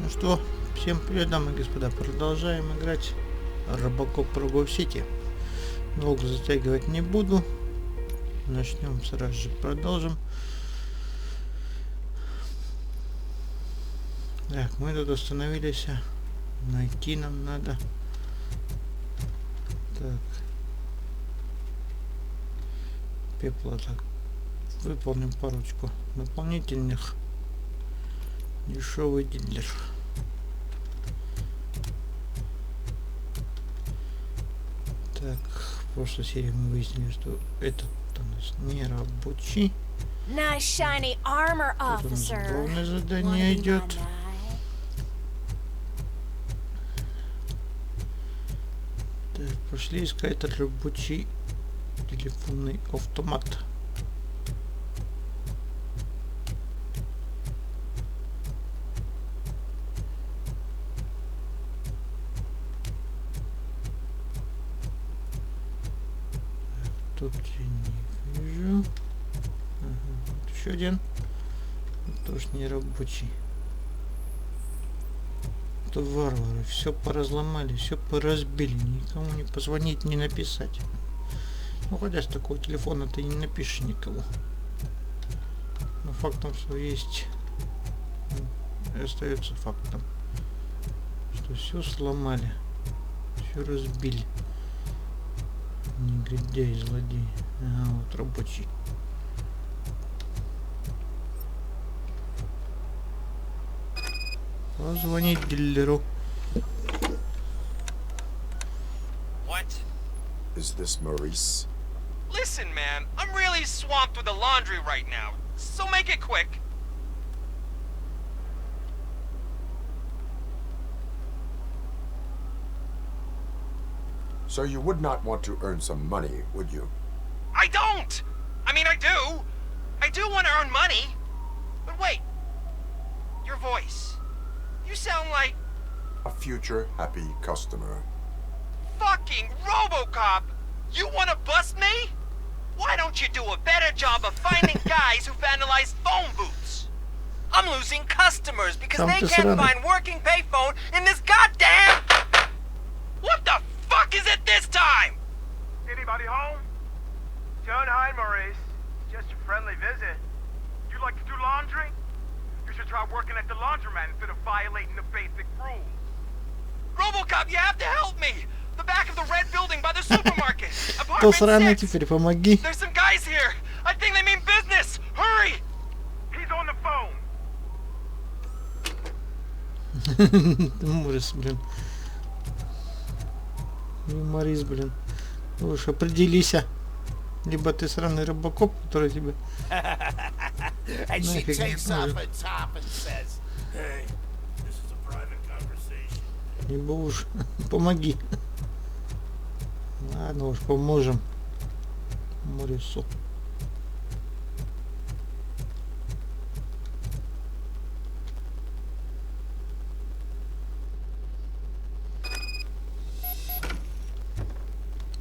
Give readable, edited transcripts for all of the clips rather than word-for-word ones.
Ну что, всем привет, дамы и господа, продолжаем играть RoboCop в сети. Долго затягивать не буду. Начнем сразу же, продолжим. Так, мы тут остановились. Найти нам надо. Так. Пепла, так. Выполним парочку дополнительных. Дешевый дилер. Так, в прошлой серии мы выяснили, что этот у нас не рабочий. Nice shiny armor, officer. Главное задание идет. Так, пошли искать рабочий телефонный автомат. Тут я не вижу. Ага, вот еще один. Тоже не рабочий. Это варвары. Все поразломали, все поразбили. Никому не позвонить, не написать. Ну, хотя с такого телефона ты не напишешь никого. Но фактом, что есть, остается фактом, что все сломали, все разбили. Негодяй, злодей. Ага, вот рабочий. Позвонить дилеру. What? Is this Maurice? Listen, man, I'm really swamped with the laundry right now, so make it quick. So you would not want to earn some money, would you? I don't! I mean, I do. I do want to earn money. But wait. Your voice. You sound like... A future happy customer. fucking RoboCop! You want to bust me? Why don't you do a better job of finding guys who vandalize phone booths? I'm losing customers because they can't find working payphone in this goddamn... What the fuck is it this time? Anybody home? Don't hide, Maurice. Just a friendly visit. You like to do laundry? You should try working at the laundromat instead of violating the basic rules. RoboCop, you have to help me! The back of the red building by the supermarket. То сраный, Apartment 6. теперь помоги. There's some guys here. I think they mean business. Hurry! He's on the phone. Морис, блин. Юморис, блин. Ну уж определись. Либо ты сраный робокоп, который тебе... And she takes off her top and says, "Hey, this is a private conversation." Либо уж помоги. Ладно уж, поможем Морису.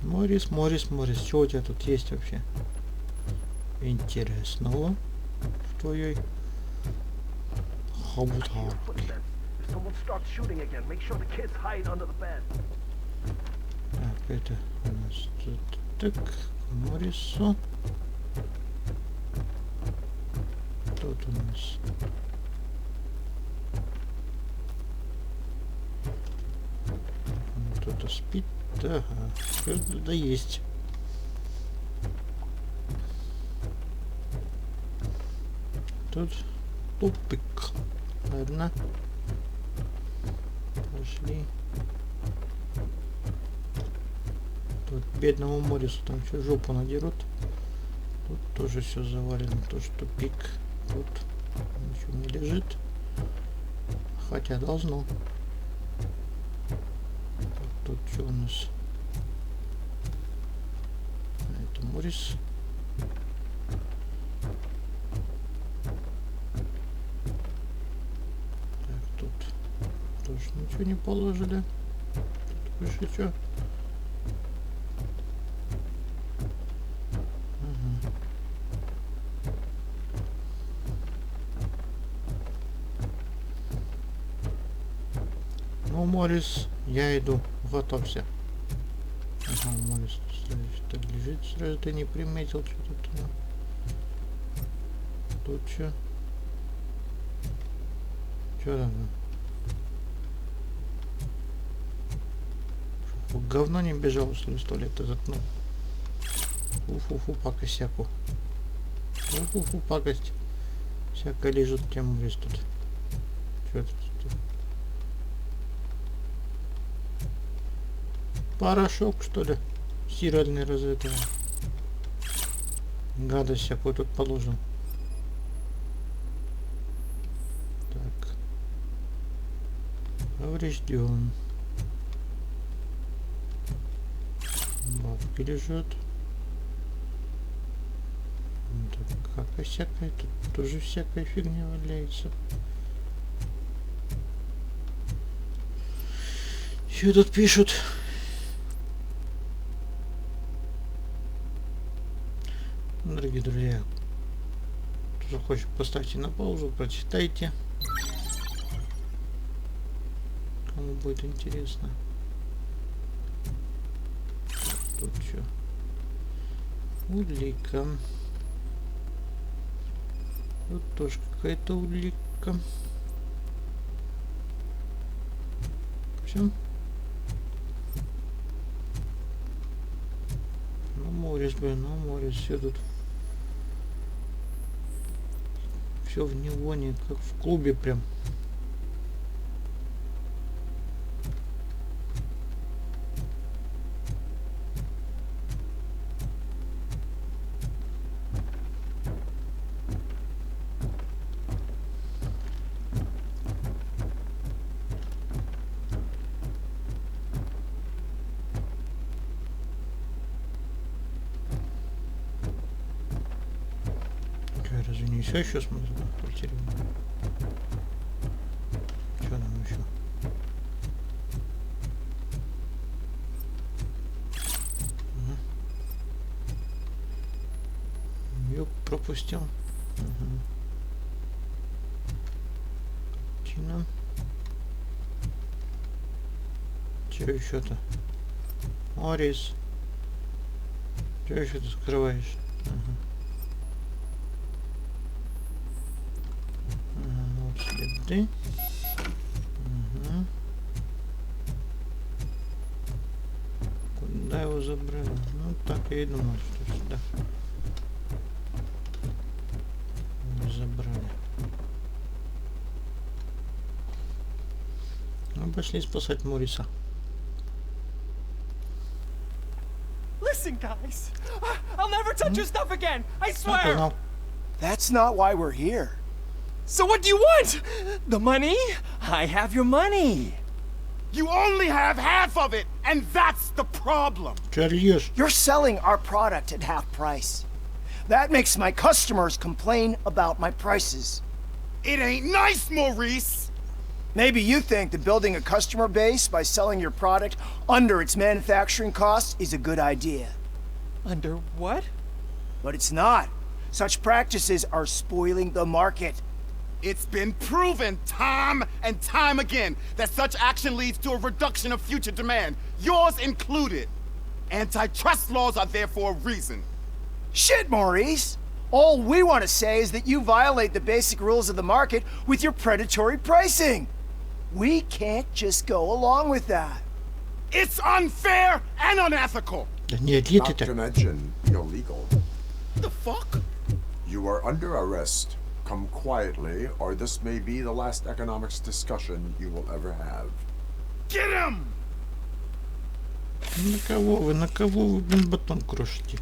Морис, Морис, Морис, что у тебя тут есть вообще интересного в твоей хабутарке? Так, это у нас тут так, Морису. Тут у нас кто-то спит. Ага, все туда есть. Тут тупик. Ладно. Пошли. Тут бедному Морису там все жопу надерут. Тут тоже все завалено, тоже тупик. Тут ничего не лежит. Хотя должно. Тут что у нас? Это Морис. Так, тут тоже ничего не положили. Тут выше что? Ну, Морис, я иду. Готовься. Ага, Морис сразу лежит. Сразу ты не приметил, что тут. Тут что? Что там? Шо, говно не бежал, что ли, 100 лет заткнул. Фу-фу-фу, пакость всякую. Фу-фу-фу, пакость. Всякая лежит, тем Морис тут. Что это тут? Порошок, что ли? Стиральный раз этого. Гадость всякую тут положил. Так. Поврежден. Бабки лежат. Так, как всякая, тут тоже всякая фигня валяется. Что тут пишут? Дорогие друзья, кто захочет, поставьте на паузу, прочитайте, кому будет интересно. Тут что? Улика. Тут тоже какая-то улика. Все. Ну, Морис, блин, ну, Морис, все тут. Все в неоне, как в клубе прям. Разве не все еще смотрю? Что нам еще? Юг пропустил. Картина. Че еще-то? Морис. Че еще ты скрываешь? Следы. Куда его забрали? Ну так я и думал, что сюда не забрали. Ну пошли спасать Мориса. Listen, guys, I'll never touch your stuff again. I swear. That's not why we're here. So what do you want? The money? I have your money. You only have half of it, and that's the problem. You're selling our product at half price. That makes my customers complain about my prices. It ain't nice, Maurice. Maybe you think that building a customer base by selling your product under its manufacturing costs is a good idea. Under what? But it's not. Such practices are spoiling the market. It's been proven time and time again that such action leads to a reduction of future demand, yours included. Antitrust laws are there for a reason. Shit, Maurice! All we want to say is that you violate the basic rules of the market with your predatory pricing. We can't just go along with that. It's unfair and unethical. Not to mention illegal. The fuck? You are under arrest. Come quietly, or this may be the last economics discussion you will ever have. Get him! На кого вы, блин, батон крошите?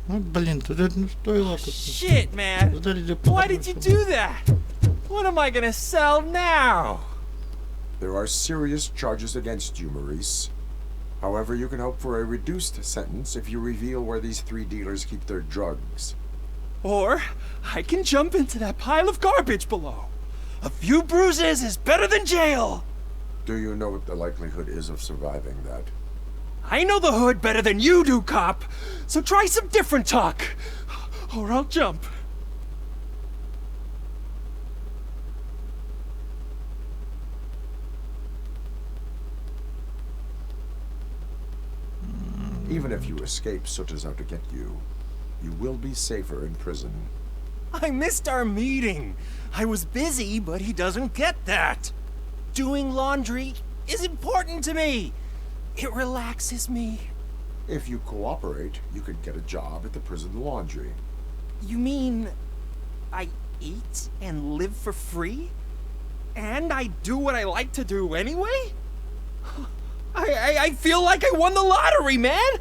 Ну, блин, туда не стоило. Shit, man! Why did you do that? What am I gonna sell now? There are serious charges against you, Maurice. However, you can hope for a reduced sentence if you reveal where these 3 dealers keep their drugs. Or I can jump into that pile of garbage below. A few bruises is better than jail. Do you know what the likelihood is of surviving that? I know the hood better than you do, cop. So try some different talk, or I'll jump. Even if you escape Soot is out to get you, you will be safer in prison. I missed our meeting. I was busy, but he doesn't get that. Doing laundry is important to me. It relaxes me. If you cooperate, you could get a job at the prison laundry. You mean I eat and live for free? And I do what I like to do anyway? I feel like I won the lottery, man!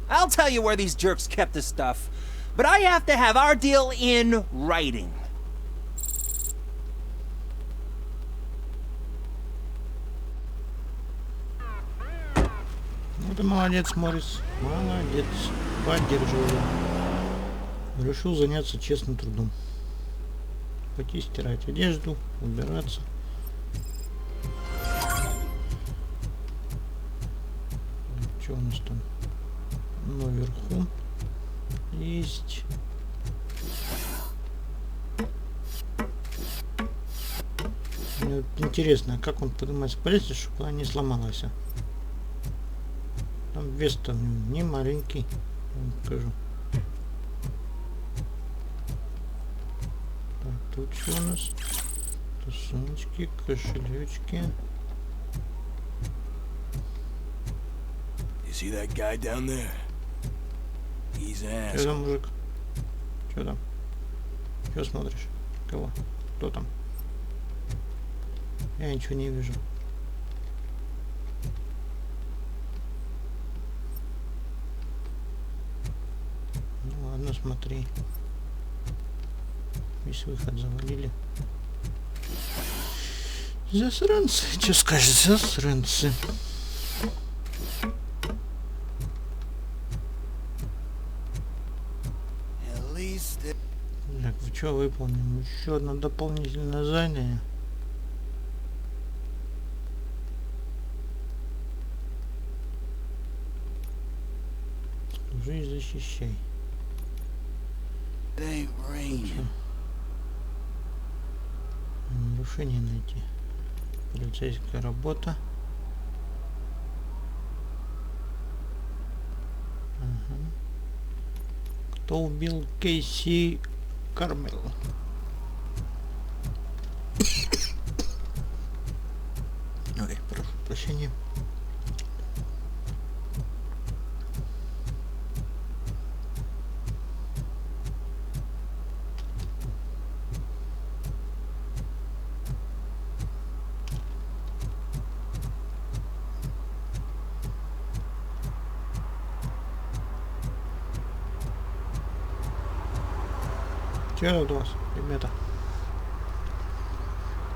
I'll tell you where these jerks kept the stuff, but I have to have our deal in writing. Ну ты молодец, Моррис. Молодец. Поддерживаю. Решил заняться честным трудом. Пойти стирать одежду, убираться. Что у нас там? Наверху есть. Мне вот интересно, как он поднимается по лестнице, чтобы она не сломалась. Там вес-то не маленький, я вам покажу. Так, тут что у нас? Тут сумочки, кошелечки. You see that guy down there? He's an Что там, asshole. мужик? Что там? Что смотришь? Кого? Кто там? Я ничего не вижу. Ну ладно, смотри. Весь выход завалили. Засранцы. Что скажешь, засранцы? At least Так, что выполним? Еще одно дополнительное задание. Служи и защищай. it ain't raining. Нарушение найти. Полицейская работа. Ага. Кто убил Кейси Кармел? Ой, прошу прощения. Что тут у вас, ребята?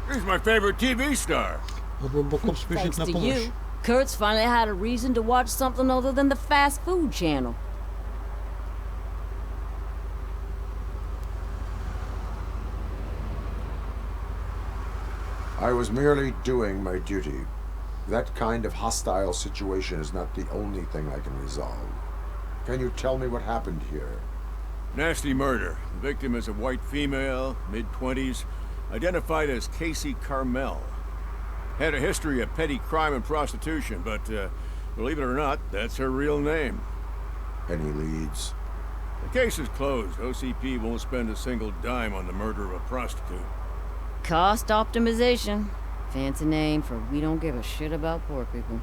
He's my favorite TV star. RoboCop спешит Thanks на to помощь. you, Kurt's finally had a reason to watch something other than the fast food channel. I was merely doing my duty. That kind of hostile situation is not the only thing I can resolve. Can you tell me what happened here? Nasty murder. The victim is a white female, mid-20s, identified as Casey Carmel. Had a history of petty crime and prostitution, but believe it or not, that's her real name. Any leads? The case is closed. OCP won't spend a single dime on the murder of a prostitute. Cost optimization. Fancy name for we don't give a shit about poor people.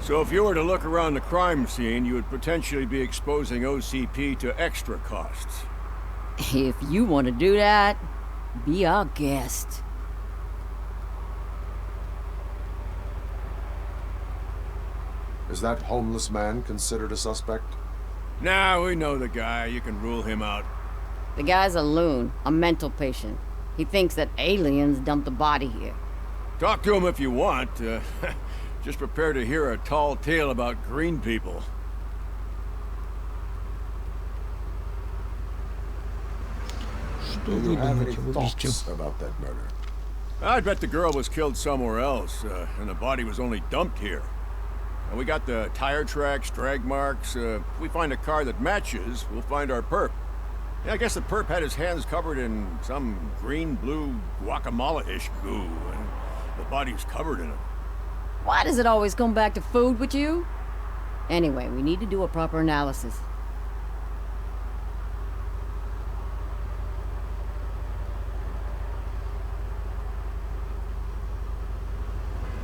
So if you were to look around the crime scene, you would potentially be exposing OCP to extra costs. If you want to do that, be our guest. Is that homeless man considered a suspect? Nah, we know the guy. You can rule him out. The guy's a loon, a mental patient. He thinks that aliens dumped a body here. Talk to him if you want. Just prepare to hear a tall tale about green people. Что Do вы you have any думаете об убийстве? thoughts about that murder? I bet the girl was killed somewhere else, and the body was only dumped here. And we got the tire tracks, drag marks. If we find a car that matches, we'll find our perp. Yeah, I guess the perp had his hands covered in some green-blue guacamole-ish goo, and the body's covered in it. Why does it always come back to food with you? Anyway, we need to do a proper analysis.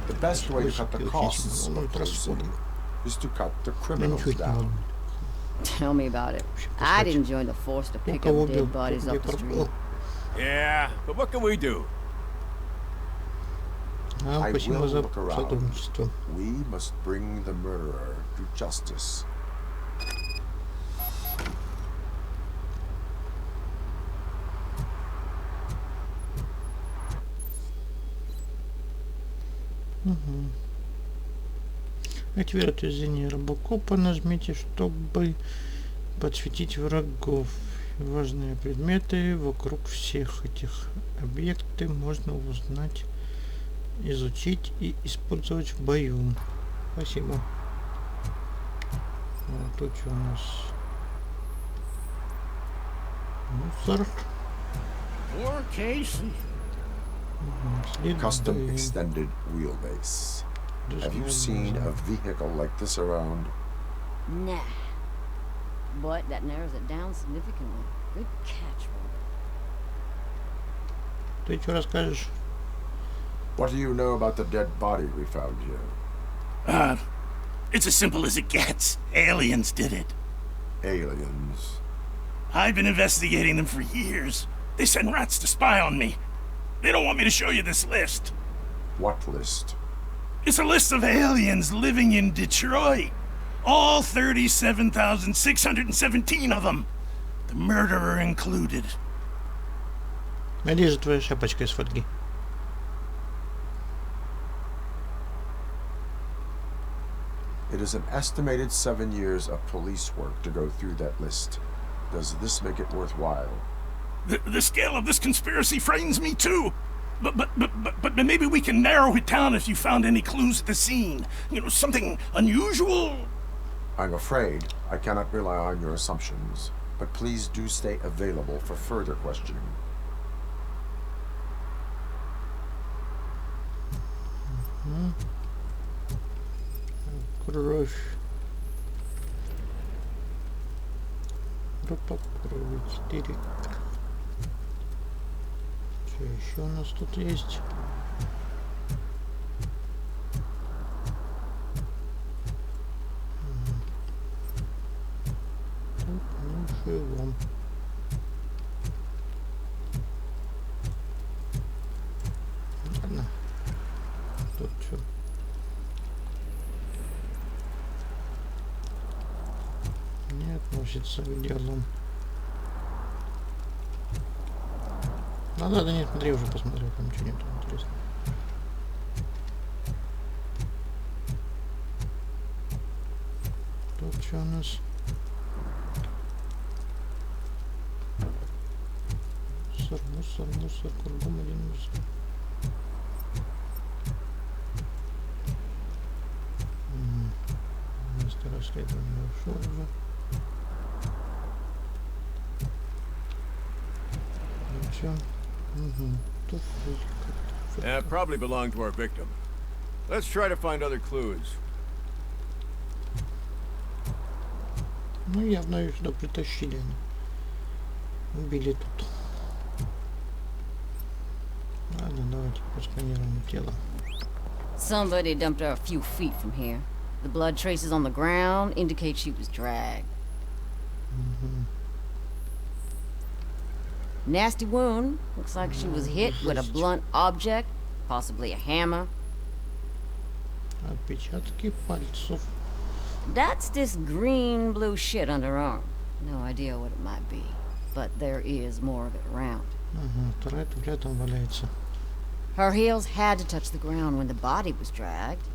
The best way to cut the costs of policing is to cut the criminals down. Tell me about it. I didn't join the force to pick up dead bodies off the street. Yeah, but what can we do? I will look around. We must bring the murderer to justice. Активируйте зрение робокопа, нажмите, чтобы подсветить врагов. Важные предметы вокруг всех этих объектов можно узнать, изучить и использовать в бою. Спасибо. А тут что у нас? Мусор. Custom extended wheelbase. Have you seen a vehicle like this around? Nah. But that narrows it down significantly. Good catch, Robert. Ты что расскажешь? What do you know about the dead body we found here? It's as simple as it gets. Aliens did it. Aliens. I've been investigating them for years. They send rats to spy on me. They don't want me to show you this list. What list? It's a list of aliens living in Detroit. All 37,617 of them. The murderer included. Где же твоя шапочка из фольги? It is an estimated 7 years of police work to go through that list. Does this make it worthwhile? The scale of this conspiracy frightens me too. But maybe we can narrow it down if you found any clues at the scene. You know, something unusual. I'm afraid I cannot rely on your assumptions, but please do stay available for further questioning. Кровь. Группа крови 4. Что еще у нас тут есть? Тут ничего. Ладно. Тут что? Не относится к делу. Ну да, нет, смотри, уже посмотрел, там ничего нет интересного. Тут что у нас? Мусор, кругом один мусор. Место расследования ушел уже. Probably belonged to our victim. Let's try to find other clues. Ну, явно ее сюда притащили они. Убили тут. Ладно, давайте просканируем тело. Somebody dumped her a few feet from here. The blood traces on the ground indicate she was dragged. Nasty wound. Looks like she was hit with a blunt object, possibly a hammer. Отпечатки пальцев. That's this green-blue shit on her arm. No idea what it might be, but there is more of it around. Вторая туфля там валяется. Her heels had to touch the ground when the body was dragged.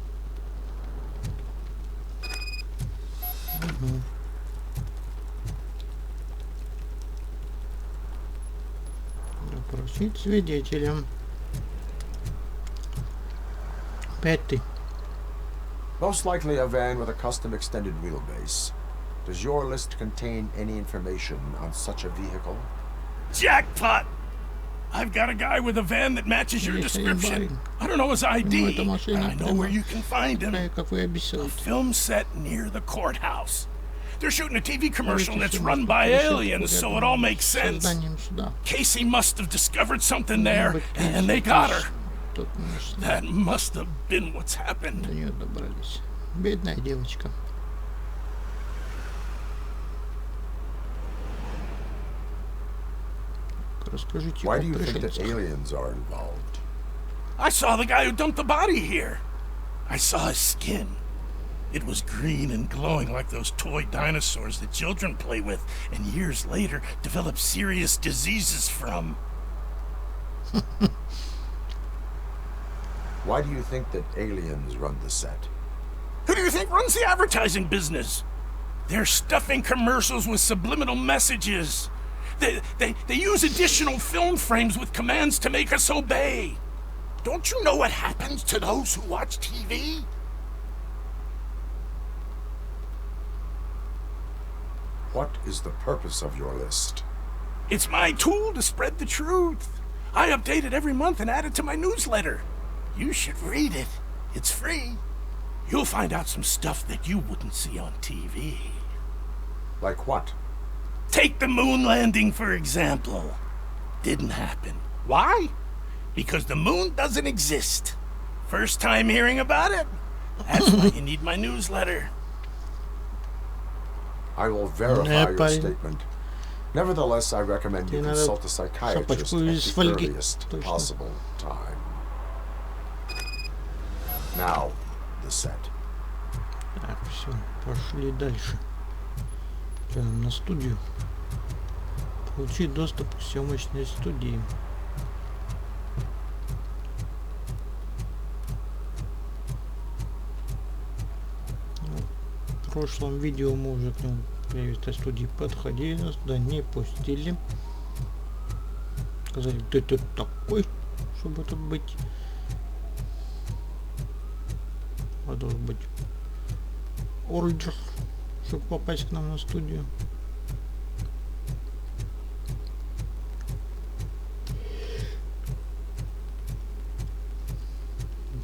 Допросить свидетеля. Опять ты. Most likely a van with a custom extended wheelbase. Does your list contain any information on such a vehicle? Jackpot! I've got a guy with a van that matches your description. I don't know his ID, but I know where you can find him. A film set near the courthouse. They're shooting a TV commercial that's run by aliens, so it all makes sense. Casey must have discovered something there, and they got her. That must have been what's happened. До нее добрались. Бедная девочка. Расскажите Why о do you think that пришельцах. aliens are involved? I saw the guy who dumped the body here. I saw his skin. It was green and glowing like those toy dinosaurs that children play with and years later develop serious diseases from. Why do you think that aliens run the set? Who do you think runs the advertising business? They're stuffing commercials with subliminal messages. They use additional film frames with commands to make us obey. Don't you know what happens to those who watch TV? What is the purpose of your list? It's my tool to spread the truth. I update it every month and add it to my newsletter. You should read it. It's free. You'll find out some stuff that you wouldn't see on TV. Like what? Take the moon landing, for example. Didn't happen. Why? Because the moon doesn't exist. First time hearing about it? That's why you need my newsletter. I will verify your парень. statement. Nevertheless, I recommend you Тебе надо consult a psychiatrist шапочку из at the фольги. earliest Точно. possible time. Now, the set. Так, все, пошли дальше. Что нам на студию? Получить доступ к съемочной студии. Ну, в прошлом видео мы уже к нему при этой студии подходили, нас туда не пустили. Сказали, ты такой, чтобы тут быть. А должен быть ордер, чтобы попасть к нам на студию.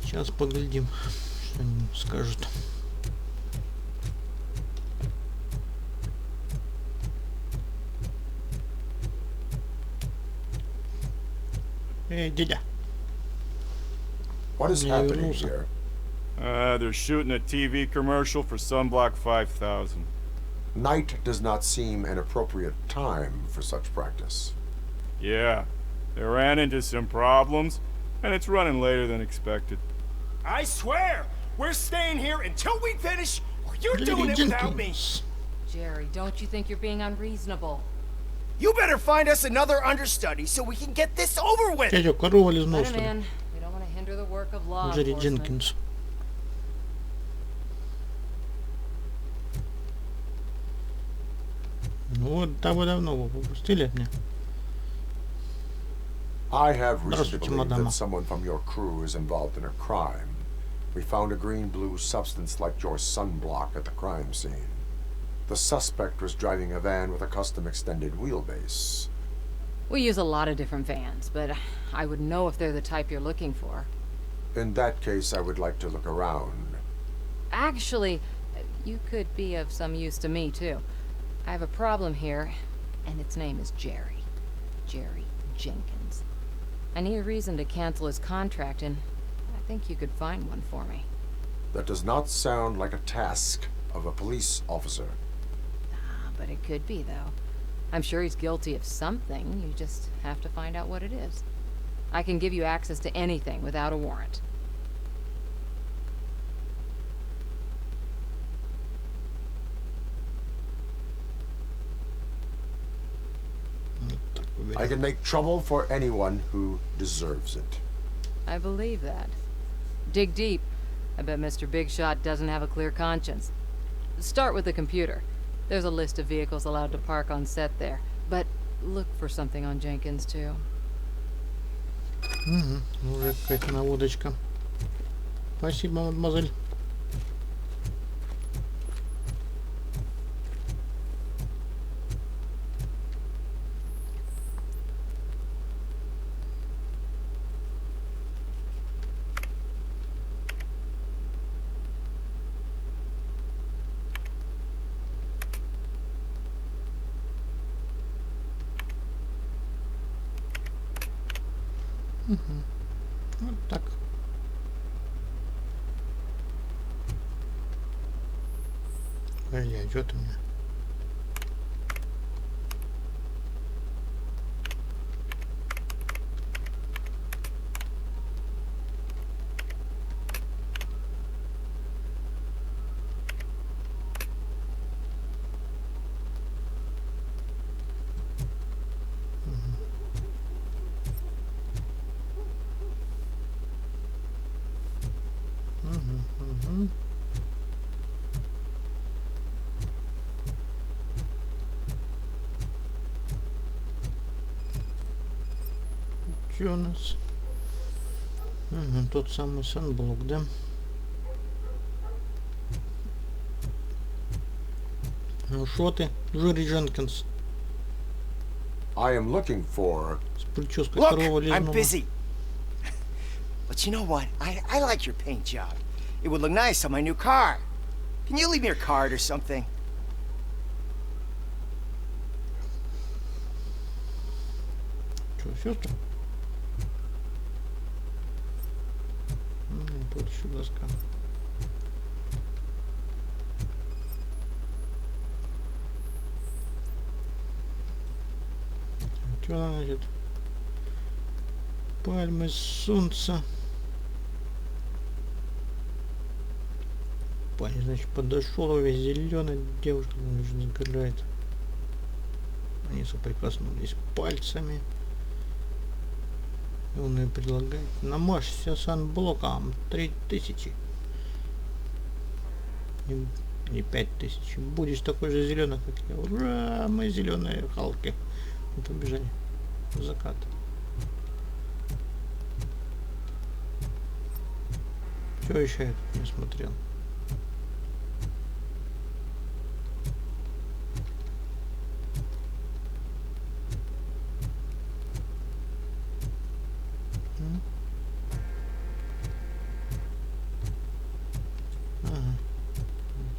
Сейчас поглядим, что они нам скажут. Эй, дядя. What is Я happening вернулся. here? They're shooting a TV commercial for Sunblock 5000. Night does not seem an appropriate time for such practice. Yeah, they ran into some problems, and it's running later than expected. I swear, we're staying here until we finish, or you're doing it without me. Jenkins. Jerry, don't you think you're being unreasonable? You better find us another understudy so we can get this over with. Дядя, корова лизнул, Let что him ли? in. We don't want to hinder the work of law Джерри enforcement. Дженкинс. Ну вот, того давно вы попустили от меня. I have reason to Здравствуйте, believe мадама. that someone from your crew is involved in a crime. We found a green-blue substance like your sunblock at the crime scene. The suspect was driving a van with a custom extended wheelbase. We use a lot of different vans, but I would know if they're the type you're looking for. In that case, I would like to look around. Actually, you could be of some use to me, too. I have a problem here, and its name is Jerry. Jerry Jenkins. I need a reason to cancel his contract, and I think you could find one for me. That does not sound like a task of a police officer. But it could be, though. I'm sure he's guilty of something. You just have to find out what it is. I can give you access to anything without a warrant. I can make trouble for anyone who deserves it. I believe that. Dig deep. I bet Mr. Big Shot doesn't have a clear conscience. Start with the computer. There's a list of vehicles allowed to park on set there. But look for something on Jenkins, too. Угу, уже какая-то наводочка. Спасибо, мадемуазель. Вот так. Подожди, а что ты мне? Что у нас? Тот самый санблок, да? Ну шо ты, Джерри Дженкинс? I am looking for... С прической Look, корова I'm лизнула. busy. But you know what? I like your paint job. It would look nice on my new car. Can you leave me your card or something? Что, сестра? Тут еще доска. Что она значит? Пальмы солнца. Парень, значит, подошел весь зеленый, девушка уже играет. Они соприкоснулись пальцами. И он ей предлагает: намажься санблоком 3000. Не 5000. Будешь такой же зеленый, как я. Ура! Мы зеленые Халки. Мы побежали в закат. Что еще я тут не смотрел?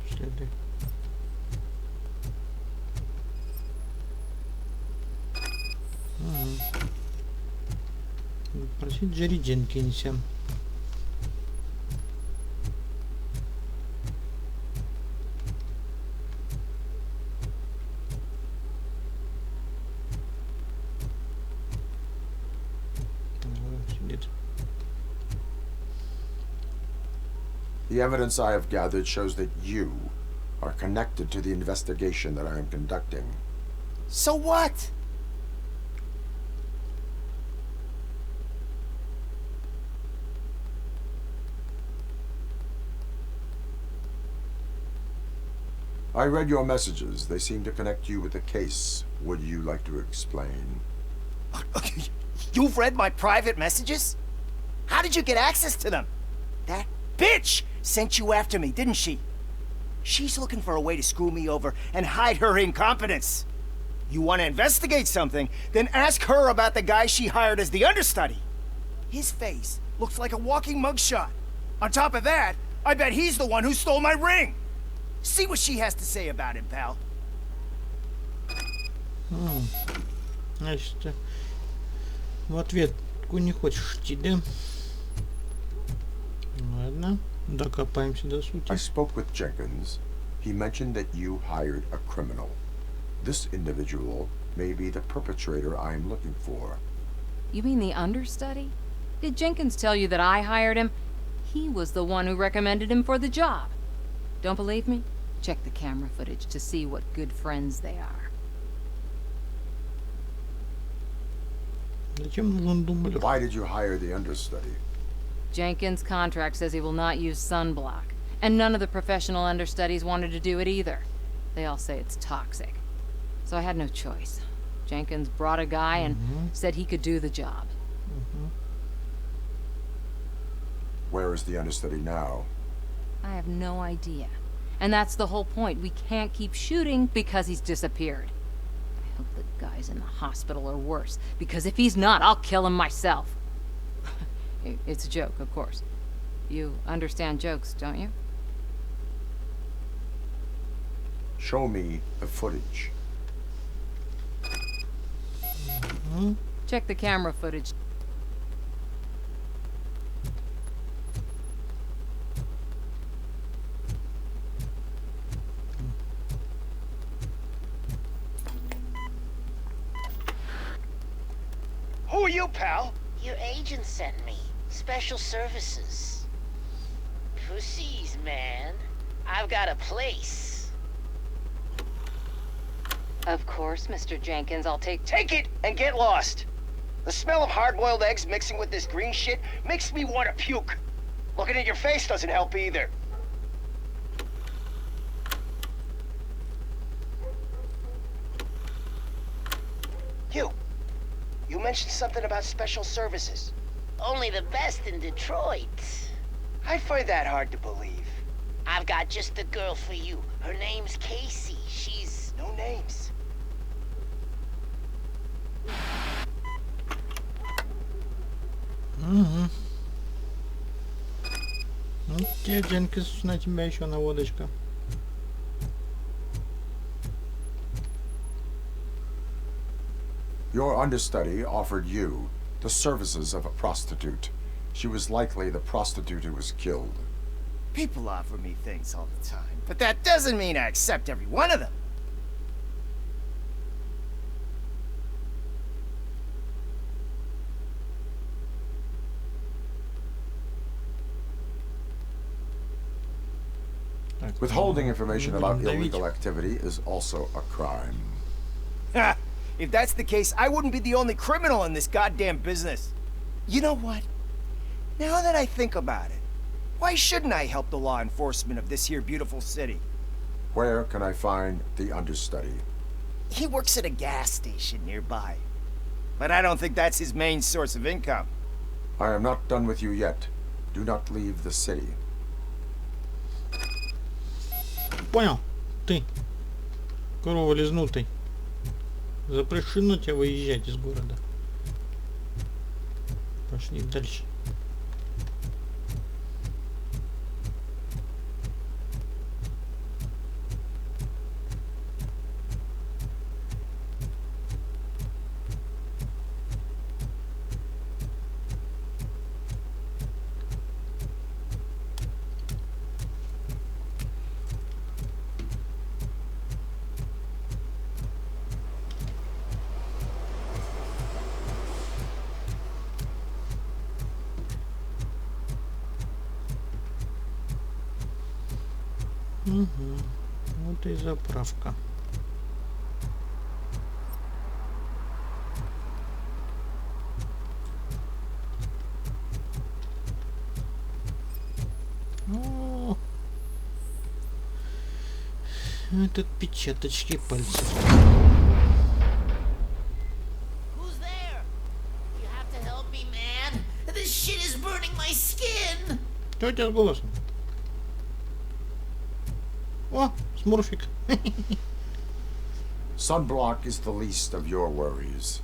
Следы. Просить Джерри Дженкинса. Сидит. The evidence I have gathered shows that you are connected to the investigation that I am conducting. So what? I read your messages. They seem to connect you with the case. Would you like to explain? You've read my private messages? How did you get access to them? That bitch sent you after me, didn't she? She's looking for a way to screw me over and hide her incompetence. You want to investigate something, then ask her about the guy she hired as the understudy. His face looks like a walking mugshot. On top of that, I bet he's the one who stole my ring. See what she has to say about him, pal. Значит, в ответку не хочешь идти, да? Ладно, докопаемся до сути. I spoke with Jenkins. He mentioned that you hired a criminal. This individual may be the perpetrator I am looking for. You mean the understudy? Did Jenkins tell you that I hired him? He was the one who recommended him for the job. Don't believe me? Check the camera footage to see what good friends they are. Зачем нужен дублер? Why did you hire the understudy? Jenkins' contract says he will not use sunblock, and none of the professional understudies wanted to do it either. They all say it's toxic. So I had no choice. Jenkins brought a guy and said he could do the job. Where is the understudy now? I have no idea. And that's the whole point. We can't keep shooting because he's disappeared. I hope the guy's in the hospital or worse, because if he's not, I'll kill him myself. It's a joke, of course. You understand jokes, don't you? Show me the footage. Check the camera footage. Who are you, pal? Your agent sent me. Special services. Pussies, man. I've got a place. Of course, Mr. Jenkins, I'll take... Take it and get lost. The smell of hard-boiled eggs mixing with this green shit makes me want to puke. Looking at your face doesn't help either. You mentioned something about special services. Only the best in Detroit. I find that hard to believe. I've got just the girl for you. Her name's Casey. She's... No names. Угу. Ну, тебе, Дженкинс, на тебя еще наводочка. Your understudy offered you the services of a prostitute. She was likely the prostitute who was killed. People offer me things all the time, but that doesn't mean I accept every one of them. Withholding information about illegal activity is also a crime. Ha! If that's the case, I wouldn't be the only criminal in this goddamn business. You know what? Now that I think about it, why shouldn't I help the law enforcement of this here beautiful city? Where can I find the understudy? He works at a gas station nearby. But I don't think that's his main source of income. I am not done with you yet. Do not leave the city. Понял? Ты. Корова лизнутый. Запрещено тебе выезжать из города. Пошли дальше. Угу. Вот и заправка. О, это отпечаточки пальцев. Who's there? You have to help me, man. This shit is burning my skin. Что у тебя с голосом? О, смурфик. Sunblock is the least of your worries.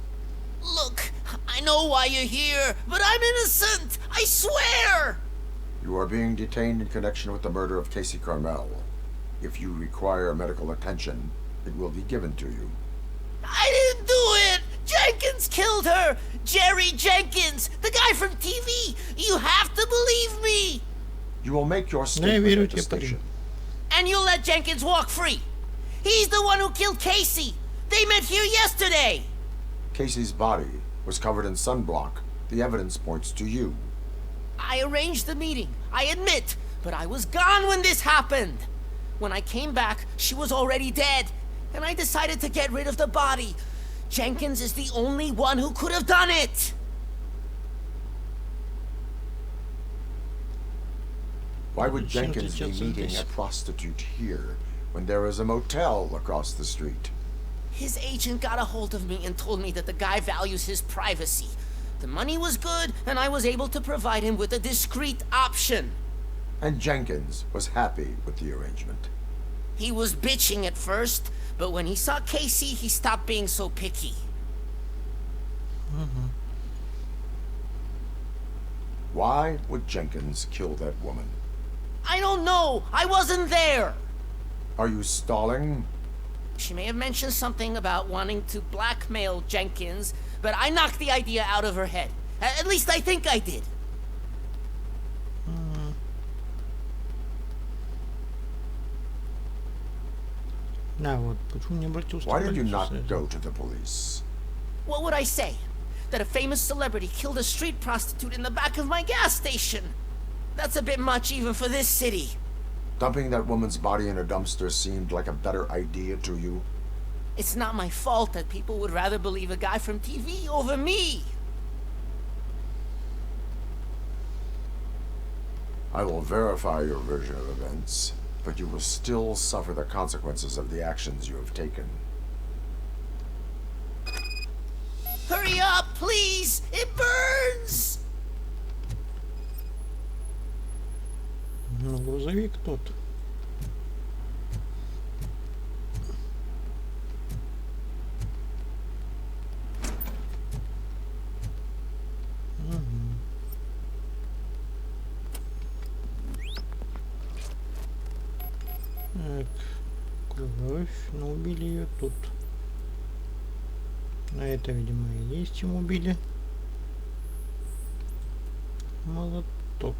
Look, I know why you're here, but I'm innocent. I swear. You are being detained in connection with the murder of Casey Carmel. If you require medical attention, it will be given to you. I didn't do it. Jenkins killed her. Jerry Jenkins, the guy from TV. You have to believe me. You will make your statement at the station. And you'll let Jenkins walk free. He's the one who killed Casey. They met here yesterday. Casey's body was covered in sunblock. The evidence points to you. I arranged the meeting, I admit, but I was gone when this happened. When I came back, she was already dead, and I decided to get rid of the body. Jenkins is the only one who could have done it. Why would Jenkins be meeting a prostitute here when there is a motel across the street? His agent got a hold of me and told me that the guy values his privacy. The money was good, and I was able to provide him with a discreet option. And Jenkins was happy with the arrangement. He was bitching at first, but when he saw Casey, he stopped being so picky. Mm-hmm. Why would Jenkins kill that woman? I don't know. I wasn't there. Are you stalling? She may have mentioned something about wanting to blackmail Jenkins, but I knocked the idea out of her head. At least I think I did. Why did you not go to the police? What would I say? that a famous celebrity killed a street prostitute in the back of my gas station. That's a bit much even for this city. Dumping that woman's body in a dumpster seemed like a better idea to you? It's not my fault that people would rather believe a guy from TV over me. I will verify your version of events, but you will still suffer the consequences of the actions you have taken. Hurry up, please! It burns! Ну, грузовик тот. Так, кровь, но убили ее тут. А это, видимо, и есть, чем убили. Молоток.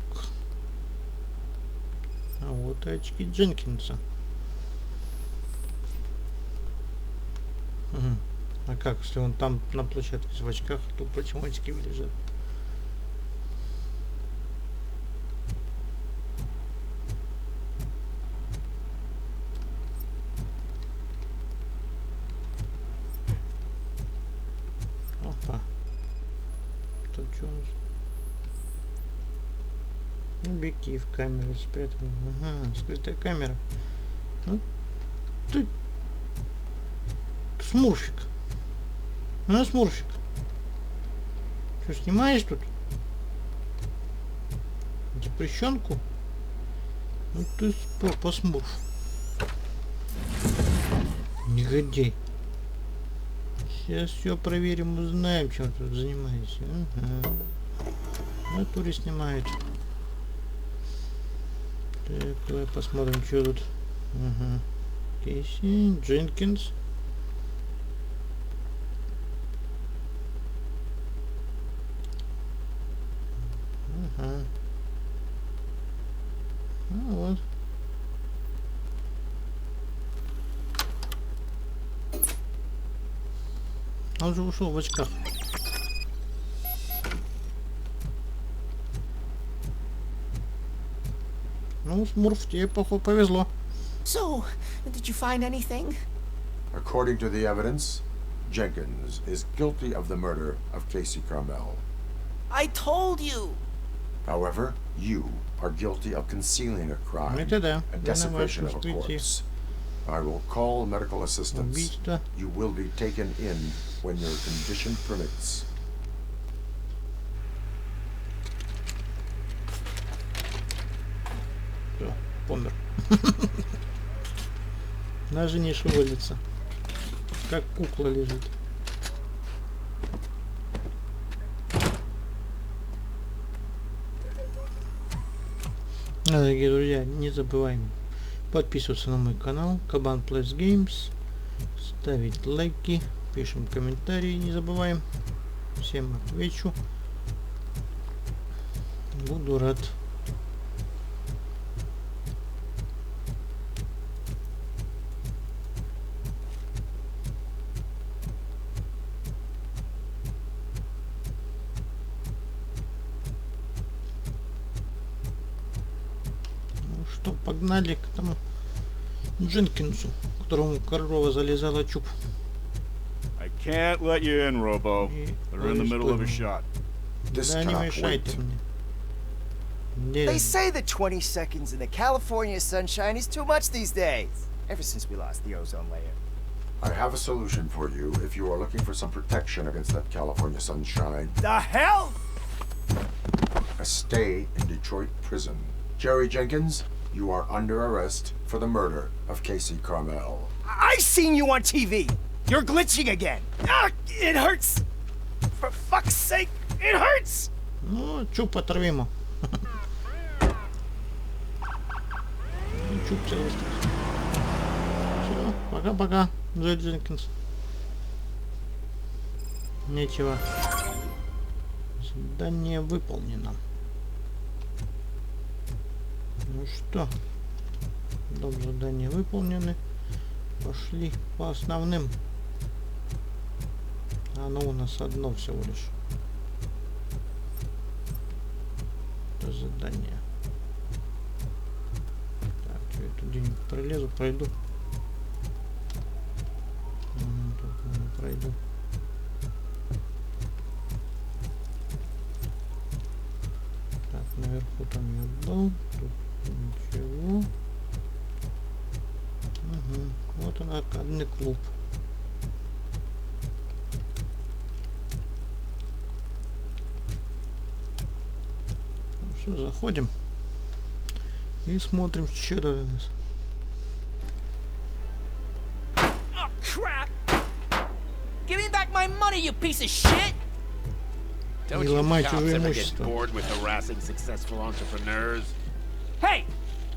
А вот и очки Дженкинса. Угу. А как, если он там на площадке в очках, то почему очки лежат? Опа. Тут что у нас? Объектив камеры спрятан. Ага, скрытая камера. Ну, ты смурфик. Ну, смурфик. Что, снимаешь тут? Запрещенку? Ну ты посмурф. Негодяй. Сейчас все проверим, узнаем, чем тут занимаешься. Ага. В натуре снимают. Так, давай посмотрим, что тут. Ага. Кейси, Дженкинс. Ага. А вот. Он же ушел в очках. Ну, Смурф, тебе, походу, повезло. So, did you find anything? According to the evidence, Jenkins is guilty of the murder of Casey Carmel. I told you. However, you are guilty of concealing a crime Это and desecration of a corpse. I will call medical assistance. Убийство. You will be taken in when your condition permits. Все, помер. Даже не шевелится. Как кукла лежит. Дорогие друзья, не забываем подписываться на мой канал Кабан Plays Games, ставить лайки, пишем комментарии, не забываем. Всем отвечу. Буду рад. Что, погнали к тому Дженкинсу, которому корова залезала чуб. I can't let you in, Robo. They're in the middle of a shot. Да не мешайте мне. They say that 20 seconds in the California sunshine is too much these days. Ever since we lost the ozone layer. I have a solution for you if you are looking for some protection against that California sunshine. The hell? A stay in Detroit prison. Jerry Jenkins, you are under arrest for the murder of Casey Carmel. I seen you on TV. You're glitching again. Ah, it hurts. For fuck's sake, it hurts. Ну, чуб оторви ему. Чуб целый. Все, пока-пока, Джей Дженкинс. Нечего. Задание выполнено. Ну что, дом задания выполнены. Пошли по основным. Оно у нас одно всего лишь. Это задание. Так, что я тут где-нибудь пролезу, пройду. Тут не пройду. Так, наверху там я был. Тут ничего. Угу. Вот он, аркадный клуб. Все, заходим и смотрим, что тут у нас. Oh, crap! Give me back my money, you piece of shit! Не ломай чужое имущество. Bored with harassing successful entrepreneurs? Hey!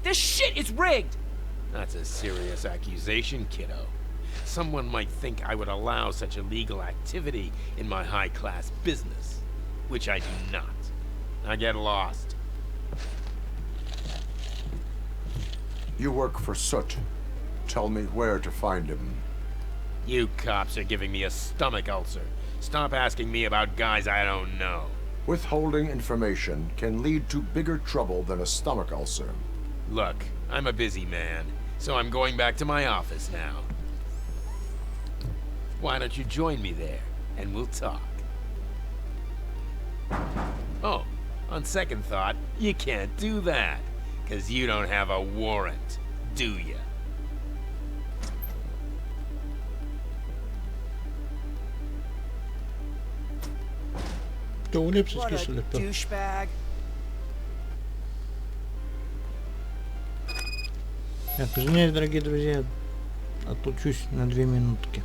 This shit is rigged! That's a serious accusation, kiddo. Someone might think I would allow such illegal activity in my high-class business, which I do not. I get lost. You work for Soot. Tell me where to find him. You cops are giving me a stomach ulcer. Stop asking me about guys I don't know. Withholding information can lead to bigger trouble than a stomach ulcer. Look, I'm a busy man, so I'm going back to my office now. Why don't you join me there, and we'll talk. Oh, on second thought, you can't do that, 'cause you don't have a warrant, do ya? What a douchebag. Так, извиняюсь, дорогие друзья, отлучусь на 2 минутки.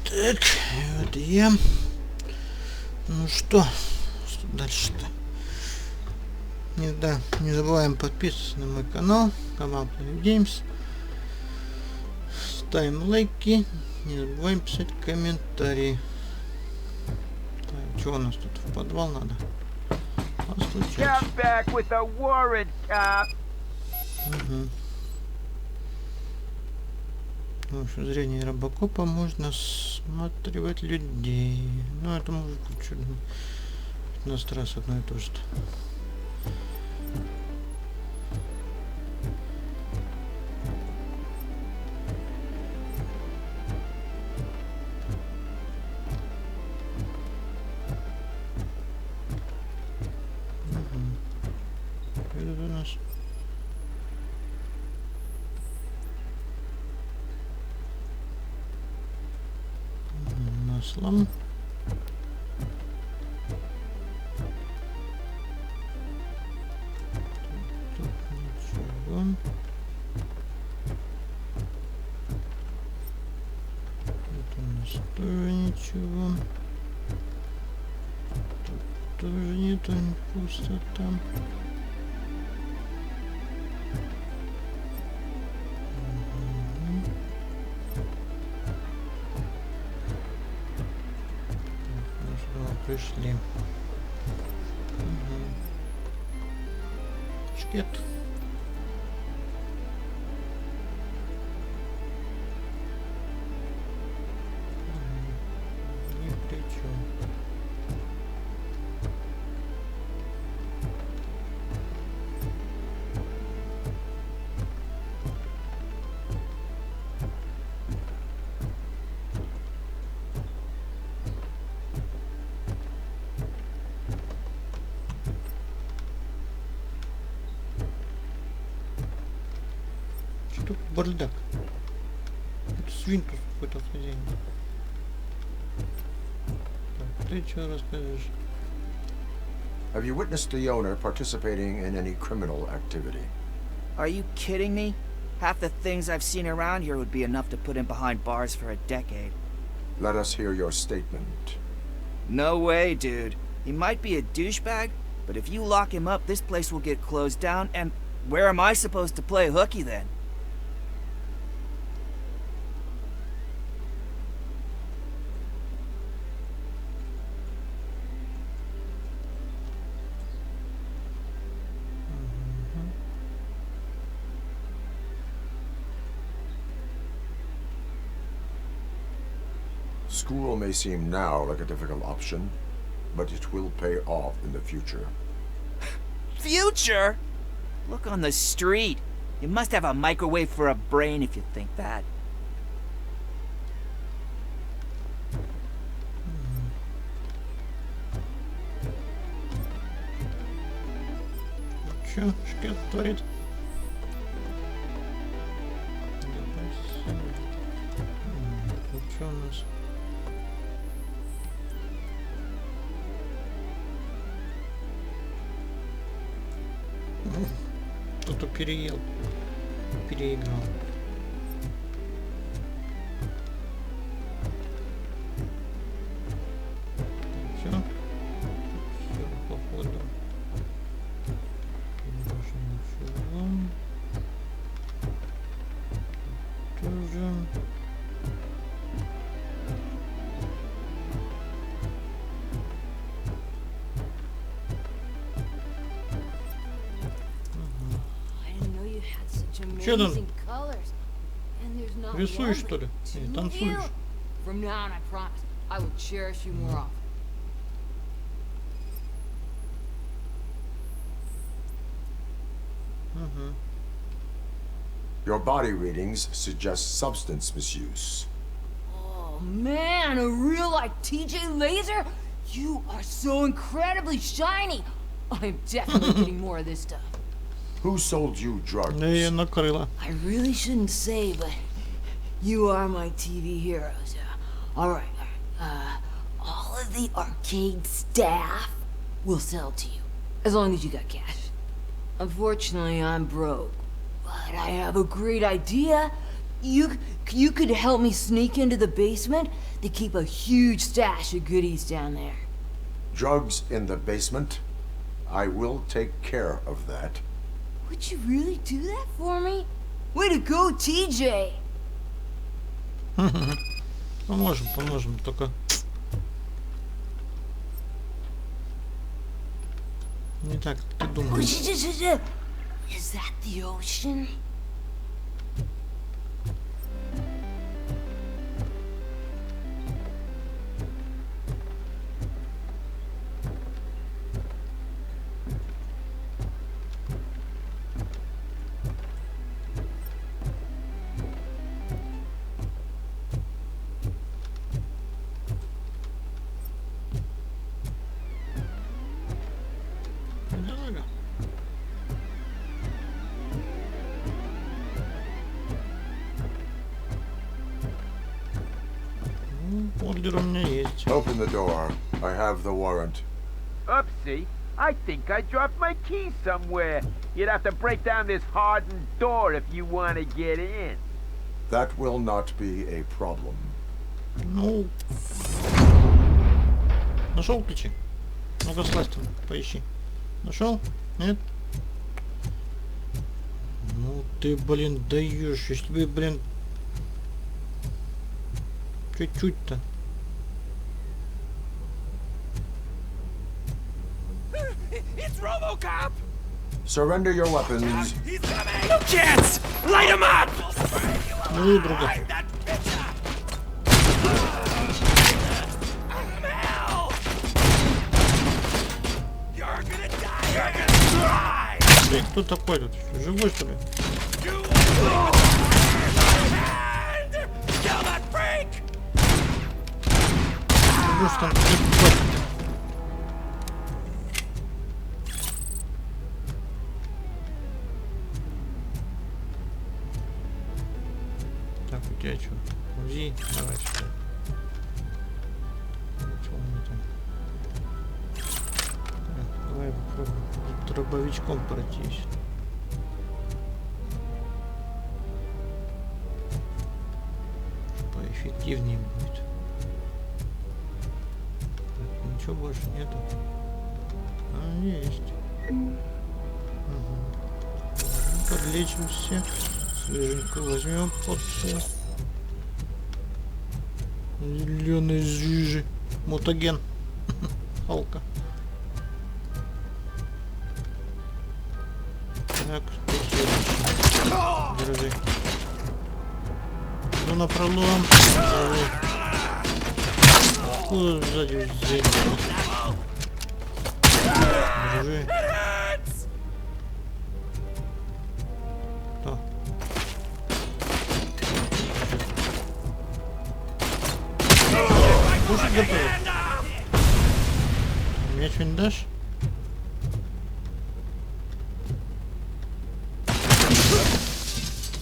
Так, вот я. Ну что дальше-то? Не забываем подписываться на мой канал Planet Games. Ставим лайки. Не забываем писать комментарии. Так, что у нас тут в подвал надо? Постучать. Угу. С помощью зрения робокопа можно осматривать людей. Ну, это может быть 15 раз одно и то же. маслом. Тут ничего. Тут у нас тоже ничего. Тут тоже нету, пусто там. Пришли. Шкет. Ни при чем. Что бардак? Это свинтус какой-то хозяин. Так, ты что расскажешь? Have you witnessed the owner participating in any criminal activity? Are you kidding me? Half the things I've seen around here would be enough to put him behind bars for a decade. Let us hear your statement. No way, dude. He might be a douchebag, but if you lock him up, this place will get closed down, and where am I supposed to play hooky then? School may seem now like a difficult option, but it will pay off in the future. Future? Look on the street. You must have a microwave for a brain if you think that. Чё, шкет творит? Тут что у нас? Кто-то переел, переиграл. Все, все походу. Больше ничего. Тоже. Че там? Рисуешь, что ли? Или танцуешь? From now on, I promise, I will cherish you more often. Your body readings suggest substance misuse. Oh man, a real like TJ Laser? You are so incredibly shiny. I'm definitely getting more of this stuff. Who sold you drugs? Да ее накрыло. I really shouldn't say, but you are my TV heroes. All right. All of the arcade staff will sell to you, as long as you got cash. Unfortunately, I'm broke, but I have a great idea. You could help me sneak into the basement. They keep a huge stash of goodies down there. Drugs in the basement? I will take care of that. Would you really do that for me? Way to go, TJ! Поможем, поможем, только... Не так, как ты думаешь. Is that the ocean? Киллер у меня есть. Open the door. I have the warrant. Oopsie. I think I dropped my keys somewhere. You'd have to break down this hardened door if you want to get in. That will not be a problem. Ну... Нашел ключи? Ну-ка, слазь там, поищи. Нашел? Нет? Ну ты, блин, даешь, я тебе, блин... Чуть-чуть-то. It's RoboCop! Surrender your weapons. He's coming! No chance! Light him up! Ну, друга. Блин, кто такой тут? Живой, что ли? Что там? Так, у тебя что? УЗИ? Давай сюда. Что у меня там? Так, давай попробуем дробовичком пройтись. Поэффективнее будет. Так, ничего больше нету. А, есть. Угу. Подлечимся. Свеженько возьмем порцию. Зеленый жижи. Мутаген. Халка. Так, держи. Ну на пролом. Держи. Откуда сзади взять? Держи. Кто? Кушать готов. Мне что-нибудь дашь?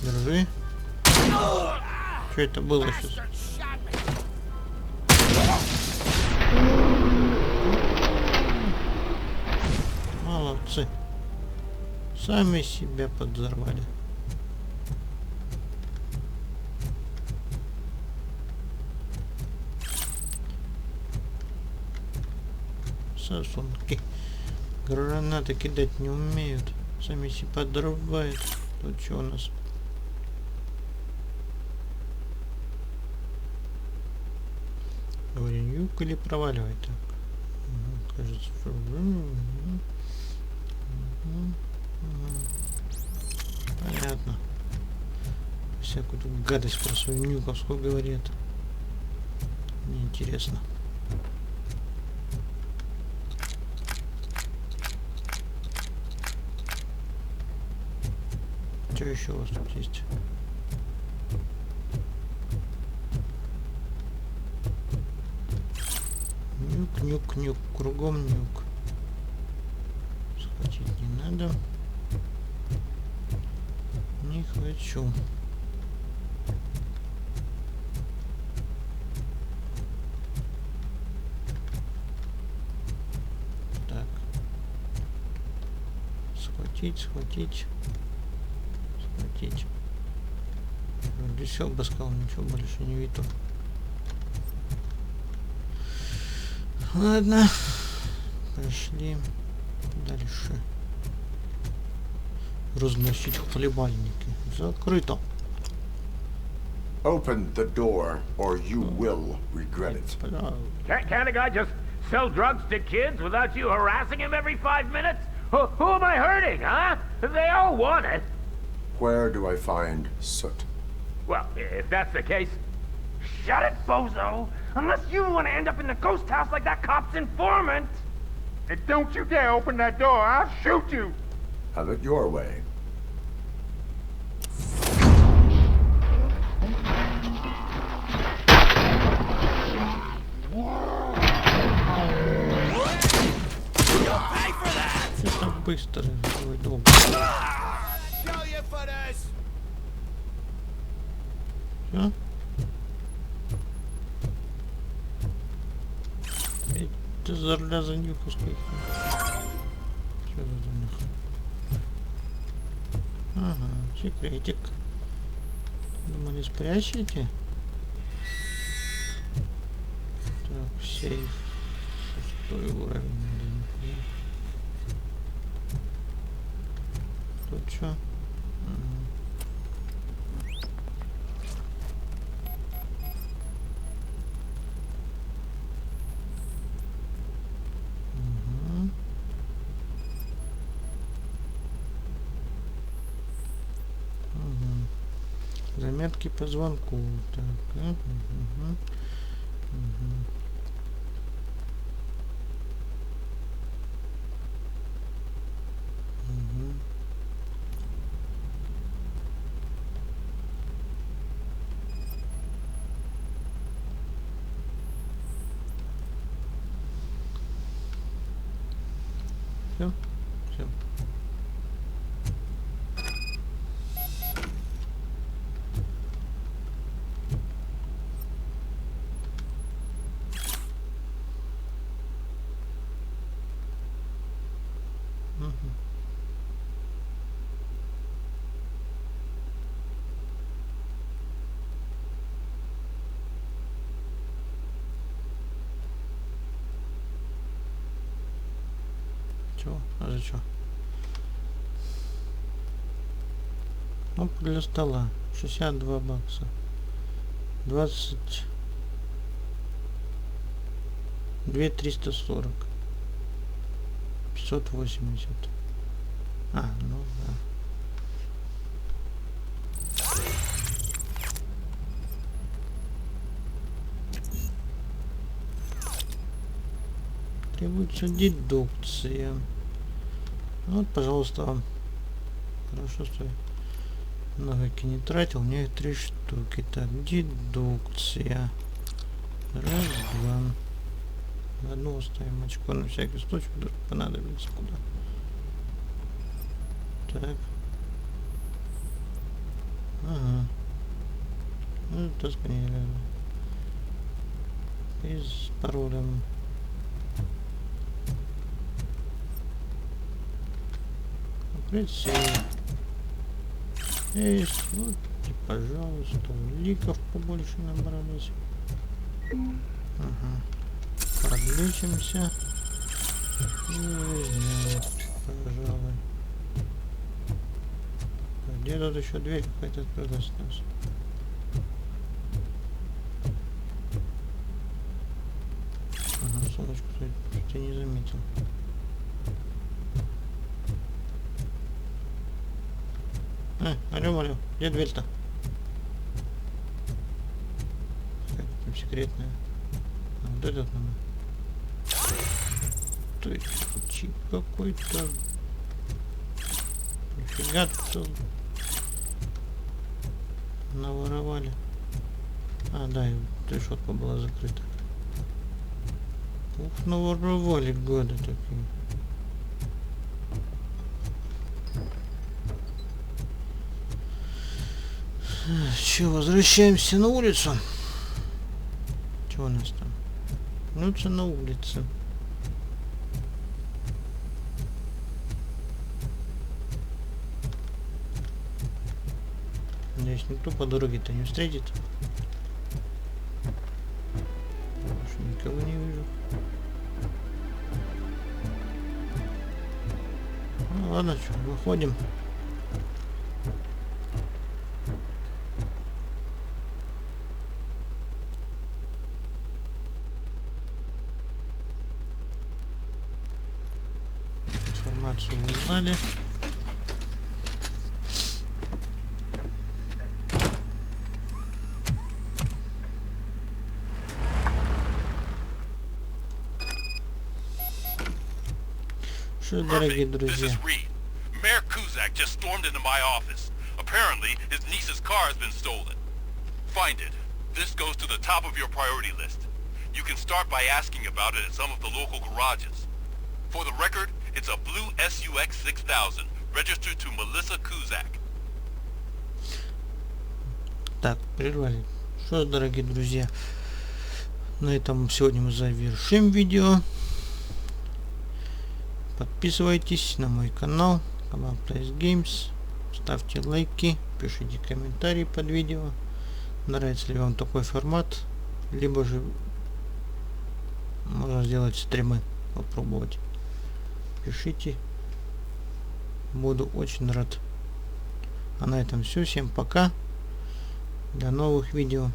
Держи. Что это было сейчас? Молодцы. Сами себя подзорвали. Сосунки. Гранаты кидать не умеют. Сами себя подрывают. Тут что у нас? Говорю, юг или проваливай так. Угу, кажется. Понятно. Всякую тут гадость про свою нюковскую говорит. Неинтересно. Что еще у вас тут есть? Нюк, нюк, нюк. Кругом нюк. Схватить не надо. Не хочу. Так. Схватить, схватить. Схватить. Вроде все обыскал, ничего больше не видел. Ладно. Пошли дальше. Разносить хлебальники. Закрыто. Open the door, or you will regret it. Can't a guy just sell drugs to kids without you harassing him every 5 minutes? Who am I hurting, huh? They all want it. Where do I find soot? Well, if that's the case, shut it, bozo! Unless you want to end up in the ghost house like that cop's informant! And don't you dare open that door, I'll shoot you! Have it your way. Это быстро, долго. Все? зарля занюхал сколько. Что за занюх? Ага, секретик. Думали, спрячете? Так, сейф. 6 уровень. Тут что? Заметки по звонку. Так. Все. Все. Чего? А за что? Кнопка для стола. 62 бакса. 2340. 580. А, ну да. Требуется дедукция. Вот, пожалуйста, вам. Хорошо, что я многоки не тратил. У меня их 3 штуки. Так, дедукция. Раз, два. Одну оставим очко на всякий случай, вдруг понадобится куда. Так. Ага. Ну, это сканировали. И с паролем. Прицел. Есть. Вот, и, пожалуйста, ликов побольше набрались. Ага. Подлечимся. И возьмем, пожалуй. Где тут еще дверь какая-то открылась у нас? Ага, сумочку что-то не заметил. Алло, где дверь-то? Какая-то секретная. А вот этот надо. То есть чип какой-то. Нифига тут наворовали. А, да, и решетка была закрыта. Ух, наворовали годы такие. Че, возвращаемся на улицу? Чего у нас там? Ну, это на улице. Надеюсь, никто по дороге-то не встретит. Больше никого не вижу. Ну, ладно, что, выходим. Информацию узнали. Что, дорогие друзья? Mayor Kuzak just stormed into my office. Apparently, his niece's car has been stolen. Find it. This goes to the top of your priority list. You can start by asking about it at some of the local garages. For the record, it's a blue SUX 6000, registered to Melissa Kuzak. Так, прервали. Что, дорогие друзья, на этом сегодня мы завершим видео. Подписывайтесь на мой канал Plays Games. Ставьте лайки, пишите комментарии под видео. Нравится ли вам такой формат, либо же можно сделать стримы, попробовать. Пишите, буду очень рад. А на этом все, всем пока, до новых видео.